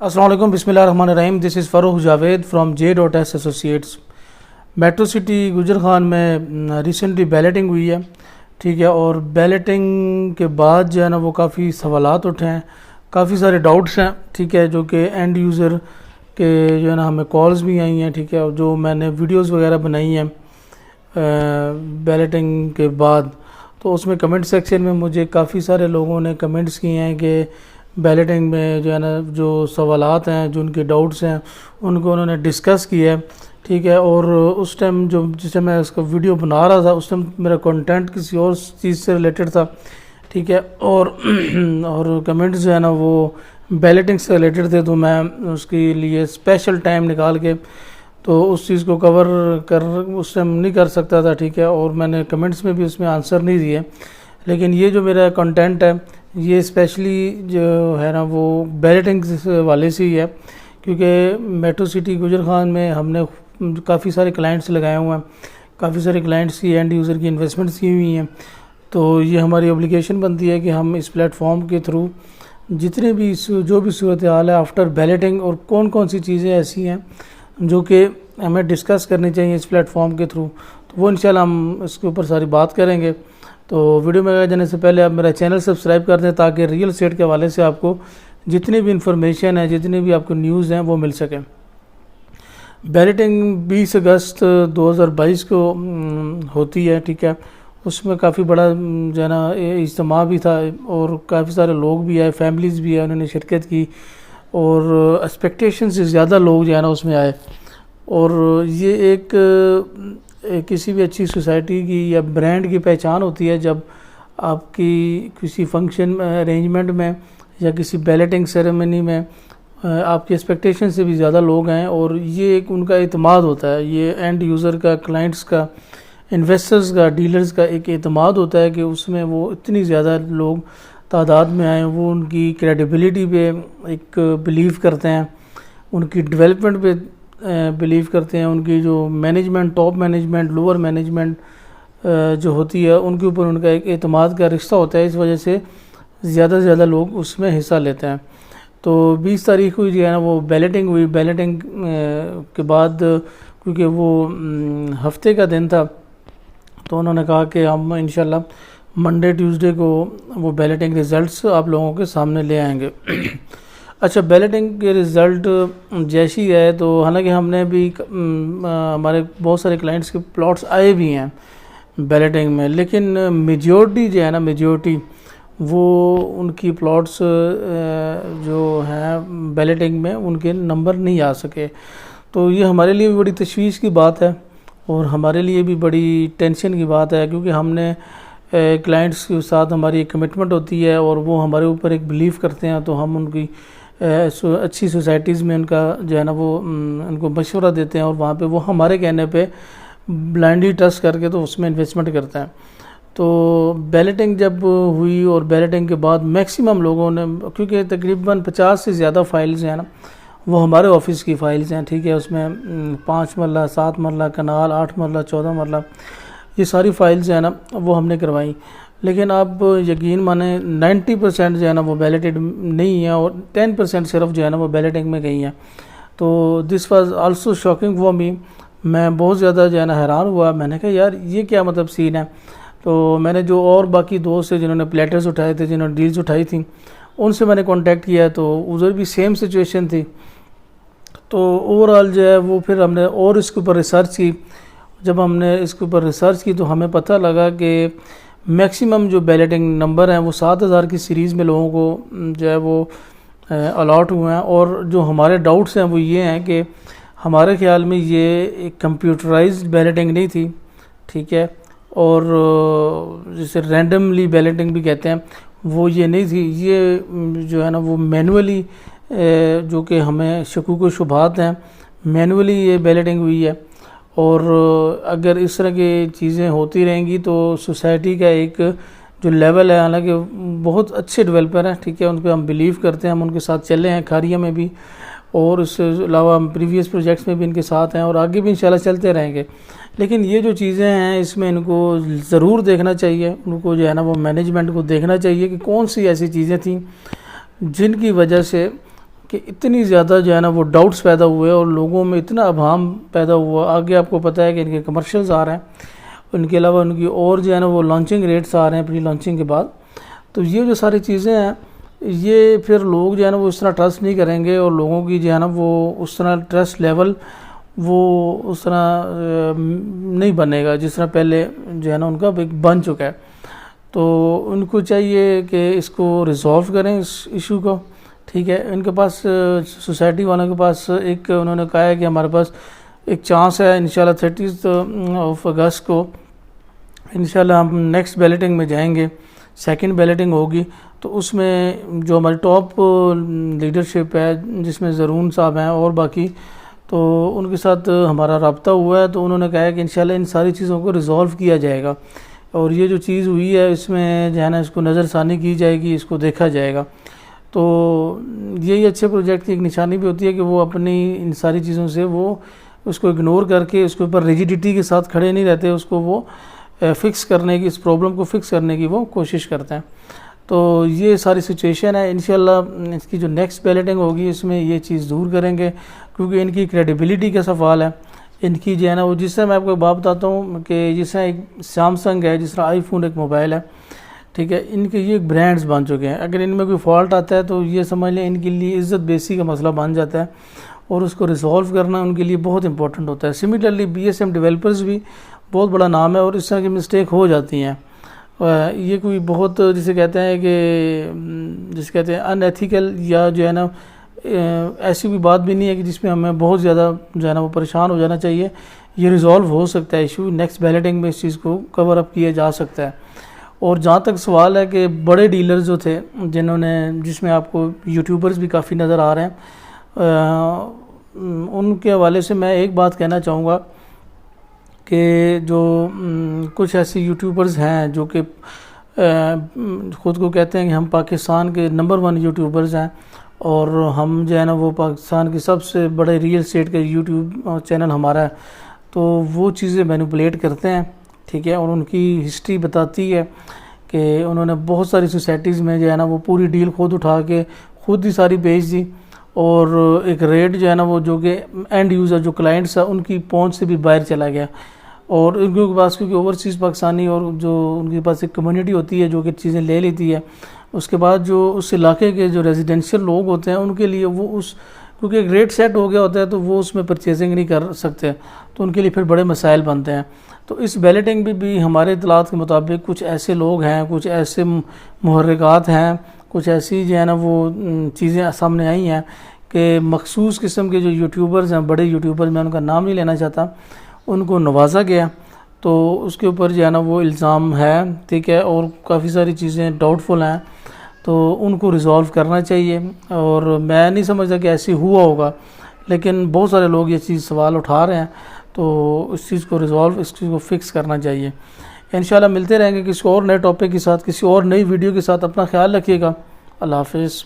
السلام علیکم، بسم اللہ الرحمن الرحیم. This is Farrukh Javed from J.S associates. Metro city Gujar Khan میں ریسنٹلی بیلٹنگ ہوئی ہے، ٹھیک ہے. اور بیلٹنگ کے بعد جو ہے نا وہ کافی سوالات اٹھے ہیں، کافی سارے ڈاؤٹس ہیں، ٹھیک ہے، جو کہ اینڈ یوزر کے جو ہے نا ہمیں کالز بھی آئی ہیں، ٹھیک ہے. اور جو میں نے ویڈیوز وغیرہ بنائی ہیں بیلٹنگ کے بعد، تو اس میں کمنٹ سیکشن میں مجھے کافی سارے لوگوں نے کمنٹس کیے ہیں کہ بیلٹنگ میں جو ہے نا جو سوالات ہیں، جو ان کے ڈاؤٹس ہیں، ان کو انہوں نے ڈسکس کیا ہے، ٹھیک ہے. اور اس ٹائم جس ٹائم میں اس کا ویڈیو بنا رہا تھا، اس ٹائم میرا کنٹینٹ کسی اور چیز سے ریلیٹڈ تھا، ٹھیک ہے. اور کمنٹس جو ہے نا وہ بیلٹنگ سے ریلیٹڈ تھے، تو میں اس کے لیے اسپیشل ٹائم نکال کے تو اس چیز کو کور اس ٹائم نہیں کر سکتا تھا، ٹھیک ہے. اور میں نے کمنٹس میں بھی اس میں آنسر نہیں دیے. لیکن یہ جو میرا کنٹینٹ ہے، یہ اسپیشلی جو ہے نا وہ بیلٹنگ والے سے ہی ہے، کیونکہ میٹرو سٹی گجر خان میں ہم نے کافی سارے کلائنٹس لگائے ہوئے ہیں، کافی سارے کلائنٹس کی اینڈ یوزر کی انویسٹمنٹس کی ہوئی ہیں. تو یہ ہماری اوبلیگیشن بنتی ہے کہ ہم اس پلیٹ فارم کے تھرو جتنے بھی جو بھی صورتحال ہے آفٹر بیلٹنگ، اور کون سی چیزیں ایسی ہیں جو کہ ہمیں ڈسکس کرنی چاہیے اس پلیٹ فارم کے تھرو، تو وہ انشاءاللہ ہم اس کے اوپر ساری بات کریں گے. تو ویڈیو میں جانے سے پہلے آپ میرا چینل سبسکرائب کر دیں تاکہ ریئل اسٹیٹ کے حوالے سے آپ کو جتنی بھی انفارمیشن ہے، جتنی بھی آپ کو نیوز ہیں، وہ مل سکیں. بیلٹنگ 20 اگست 2022 کو ہوتی ہے، ٹھیک ہے. اس میں کافی بڑا جو ہے نا اجتماع بھی تھا، اور کافی سارے لوگ بھی آئے، فیملیز بھی آئے، انہوں نے شرکت کی، اور ایکسپیکٹیشن سے زیادہ لوگ جو ہے نا اس میں آئے. اور یہ ایک کسی بھی اچھی سوسائٹی کی یا برانڈ کی پہچان ہوتی ہے جب آپ کی کسی فنکشن ارینجمنٹ میں یا کسی بیلٹنگ سیریمنی میں آپ کی ایکسپیکٹیشن سے بھی زیادہ لوگ ہیں، اور یہ ایک ان کا اعتماد ہوتا ہے. یہ اینڈ یوزر کا، کلائنٹس کا، انویسٹرز کا، ڈیلرز کا ایک اعتماد ہوتا ہے کہ اس میں وہ اتنی زیادہ لوگ تعداد میں آئیں. وہ ان کی کریڈیبلٹی پہ ایک بلیو کرتے ہیں، ان کی ڈیولپمنٹ پہ بلیو کرتے ہیں، ان کی جو management, top management, lower management جو ہوتی ہے، ان کے اوپر ان کا ایک اعتماد کا رشتہ ہوتا ہے. اس وجہ سے زیادہ سے زیادہ لوگ اس میں حصہ لیتے ہیں. تو 20 تاریخ کو جو ہے نا وہ بیلٹنگ ہوئی. بیلٹنگ کے بعد کیونکہ وہ ہفتے کا دن تھا، تو انہوں نے کہا کہ ہم انشاءاللہ منڈے ٹیوزڈے کو وہ بیلٹنگ ریزلٹس آپ لوگوں کے سامنے لے آئیں گے. اچھا، بیلٹنگ کے رزلٹ جیسی ہے، تو حالانکہ ہم نے بھی ہمارے بہت سارے کلائنٹس کے پلاٹس آئے بھی ہیں بیلٹنگ میں، لیکن میجورٹی جو ہے نا وہ ان کی پلاٹس جو ہیں بیلٹنگ میں ان کے نمبر نہیں آ سکے. تو یہ ہمارے لیے بھی بڑی تشویش کی بات ہے، اور ہمارے لیے بھی بڑی ٹینشن کی بات ہے، کیونکہ ہم نے کلائنٹس کے ساتھ ہماری ایک کمٹمنٹ ہوتی ہے، اور وہ ہمارے اوپر ایک بلیو کرتے ہیں. تو ہم ان کی اچھی سوسائٹیز میں ان کا جو ہے نا وہ ان کو مشورہ دیتے ہیں، اور وہاں پہ وہ ہمارے کہنے پہ بلائنڈلی ٹرسٹ کر کے تو اس میں انویسٹمنٹ کرتے ہیں. تو بیلٹنگ جب ہوئی، اور بیلٹنگ کے بعد میکسیمم لوگوں نے، کیونکہ تقریباً 50 سے زیادہ فائلز ہیں نا وہ ہمارے آفس کی فائلز ہیں، ٹھیک ہے. اس میں 5 مرلہ، 7 مرلہ کنال، 8 مرلہ، 14 مرلہ، یہ ساری فائلز ہیں نا وہ ہم نے کروائیں. لیکن آپ یقین مانیں 90% جو ہے نا وہ بیلٹڈ نہیں ہیں، اور 10% صرف جو ہے نا وہ بیلٹنگ میں گئی ہیں. تو this was also shocking for me. میں بہت زیادہ جو ہے نا حیران ہوا. میں نے کہا یار یہ کیا مطلب سین ہے. تو میں نے جو اور باقی دوست سے جنہوں نے پلیٹرز اٹھائے تھے، جنہوں نے ڈیلز اٹھائی تھیں، ان سے میں نے کانٹیکٹ کیا، تو ادھر بھی سیم سچویشن تھی. تو اوورآل جو ہے وہ پھر ہم نے اور اس کے اوپر ریسرچ کی. جب ہم نے اس کے اوپر ریسرچ کی تو ہمیں پتہ لگا کہ میکسیمم جو بیلٹنگ نمبر ہیں وہ 7000 کی سیریز میں لوگوں کو جو ہے وہ الاٹ ہوئے ہیں. اور جو ہمارے ڈاؤٹس ہیں وہ یہ ہیں کہ ہمارے خیال میں یہ ایک کمپیوٹرائزڈ بیلٹنگ نہیں تھی، ٹھیک ہے. اور جسے رینڈملی بیلٹنگ بھی کہتے ہیں، وہ یہ نہیں تھی. یہ جو ہے نا وہ مینولی، جو کہ ہمیں شکوک و شبہات ہیں، مینولی یہ بیلٹنگ ہوئی ہے. اور اگر اس طرح کی چیزیں ہوتی رہیں گی تو سوسائٹی کا ایک جو لیول ہے، حالانکہ بہت اچھے ڈیولپر ہیں، ٹھیک ہے، ان پہ ہم بلیو کرتے ہیں، ہم ان کے ساتھ چلے ہیں کھاریہ میں بھی، اور اس سے علاوہ ہم پریویس پروجیکٹس میں بھی ان کے ساتھ ہیں، اور آگے بھی انشاءاللہ چلتے رہیں گے. لیکن یہ جو چیزیں ہیں اس میں ان کو ضرور دیکھنا چاہیے، ان کو جو ہے نا وہ مینجمنٹ کو دیکھنا چاہیے کہ کون سی ایسی چیزیں تھیں جن کی وجہ سے کہ اتنی زیادہ جو ہے نا وہ ڈاؤٹس پیدا ہوئے اور لوگوں میں اتنا ابہام پیدا ہوا. آگے آپ کو پتہ ہے کہ ان کے کمرشلز آ رہے ہیں, ان کے علاوہ ان کی اور جو ہے نا وہ لانچنگ ریٹس آ رہے ہیں پری لانچنگ کے بعد. تو یہ جو ساری چیزیں ہیں یہ پھر لوگ جو ہے نا وہ اس طرح ٹرسٹ نہیں کریں گے, اور لوگوں کی جو ہے نا وہ اس طرح ٹرسٹ لیول وہ اس طرح نہیں بنے گا جس طرح پہلے جو ہے نا ان کا بن چکا ہے. تو ان کو چاہیے کہ اس کو ریزولو کریں اس ایشو کو, ٹھیک ہے. ان کے پاس سوسائٹی والوں کے پاس ایک انہوں نے کہا ہے کہ ہمارے پاس ایک چانس ہے انشاءاللہ 30 اگست کو انشاءاللہ ہم نیکسٹ بیلٹنگ میں جائیں گے, سیکنڈ بیلٹنگ ہوگی. تو اس میں جو ہماری ٹاپ لیڈرشپ ہے جس میں زرون صاحب ہیں اور باقی, تو ان کے ساتھ ہمارا رابطہ ہوا ہے. تو انہوں نے کہا ہے کہ انشاءاللہ ان ساری چیزوں کو ریزولو کیا جائے گا, اور یہ جو چیز ہوئی ہے اس میں جو ہے نا اس کو نظر ثانی کی جائے گی, اس کو دیکھا جائے گا. تو یہی اچھے پروجیکٹ کی ایک نشانی بھی ہوتی ہے کہ وہ اپنی ان ساری چیزوں سے وہ اس کو اگنور کر کے اس کے اوپر ریجیڈیٹی کے ساتھ کھڑے نہیں رہتے, اس کو وہ فکس کرنے کی, اس پرابلم کو فکس کرنے کی وہ کوشش کرتے ہیں. تو یہ ساری سچویشن ہے. انشاءاللہ اس کی جو نیکسٹ بیلٹنگ ہوگی اس میں یہ چیز دور کریں گے, کیونکہ ان کی کریڈیبلٹی کا سوال ہے. ان کی جو ہے نا وہ جس طرح میں آپ کو ایک بات بتاتا ہوں کہ جس طرح ایک سیمسنگ ہے, جس طرح آئی فون ایک موبائل ہے, ٹھیک ہے, ان کے یہ برانڈز بن چکے ہیں. اگر ان میں کوئی فالٹ آتا ہے تو یہ سمجھ لیں ان کے لیے عزت بیسی کا مسئلہ بن جاتا ہے, اور اس کو ریزولو کرنا ان کے لیے بہت امپورٹنٹ ہوتا ہے. سملرلی BSM ڈیولپرز بھی بہت بڑا نام ہے, اور اس طرح کی مسٹیک ہو جاتی ہیں. یہ کوئی بہت جسے کہتے ہیں کہ جسے کہتے ہیں ان ایتھیکل یا جو ہے نا ایسی کوئی بات بھی نہیں ہے کہ جس میں ہمیں بہت زیادہ جو ہے نا وہ پریشان ہو جانا چاہیے. یہ ریزولو ہو سکتا ہے ایشو, نیکسٹ بیلٹنگ میں اس چیز کو کور اپ کیا جا سکتا ہے. اور جہاں تک سوال ہے کہ بڑے ڈیلرز جو تھے جنہوں نے, جس میں آپ کو یوٹیوبرز بھی کافی نظر آ رہے ہیں, ان کے حوالے سے میں ایک بات کہنا چاہوں گا کہ جو کچھ ایسے یوٹیوبرز ہیں جو کہ خود کو کہتے ہیں کہ ہم پاکستان کے نمبر 1 یوٹیوبرز ہیں, اور ہم جو ہے نا وہ پاکستان کی سب سے بڑے ریئل اسٹیٹ کا یوٹیوب چینل ہمارا ہے, تو وہ چیزیں مینیپولیٹ کرتے ہیں, ٹھیک ہے. اور ان کی ہسٹری بتاتی ہے کہ انہوں نے بہت ساری سوسائٹیز میں جو ہے نا وہ پوری ڈیل خود اٹھا کے خود ہی ساری بھیج دی, اور ایک ریٹ جو ہے نا وہ جو کہ اینڈ یوزر جو کلائنٹس ہیں ان کی پہنچ سے بھی باہر چلا گیا. اور ان کے پاس کیونکہ اوورسیز پاکستانی اور جو ان کے پاس ایک کمیونٹی ہوتی ہے جو کہ چیزیں لے لیتی ہے, اس کے بعد جو اس علاقے کے جو ریزیڈینشیل لوگ ہوتے ہیں ان کے لیے وہ اس کیونکہ ایک ریٹ سیٹ ہو گیا ہوتا ہے تو وہ اس میں پرچیزنگ نہیں کر سکتے, تو ان کے لیے پھر بڑے مسائل بنتے ہیں. تو اس بیلٹنگ بھی ہمارے اطلاعات کے مطابق کچھ ایسے لوگ ہیں, کچھ ایسے محرکات ہیں, کچھ ایسی جو ہے نا وہ چیزیں سامنے آئی ہیں کہ مخصوص قسم کے جو یوٹیوبرز ہیں, بڑے یوٹیوبر, میں ان کا نام نہیں لینا چاہتا, ان کو نوازا گیا. تو اس کے اوپر جو ہے نا وہ الزام ہے, ٹھیک ہے, اور کافی ساری چیزیں ڈاؤٹ فل ہیں, تو ان کو ریزولو کرنا چاہیے. اور میں نہیں سمجھتا کہ ایسی ہوا ہوگا, لیکن بہت سارے لوگ یہ چیز سوال اٹھا رہے ہیں, تو اس چیز کو ریزولو, اس چیز کو فکس کرنا چاہیے. انشاءاللہ ملتے رہیں گے کسی اور نئے ٹاپک کے ساتھ, کسی اور نئی ویڈیو کے ساتھ. اپنا خیال رکھیے گا. اللہ حافظ.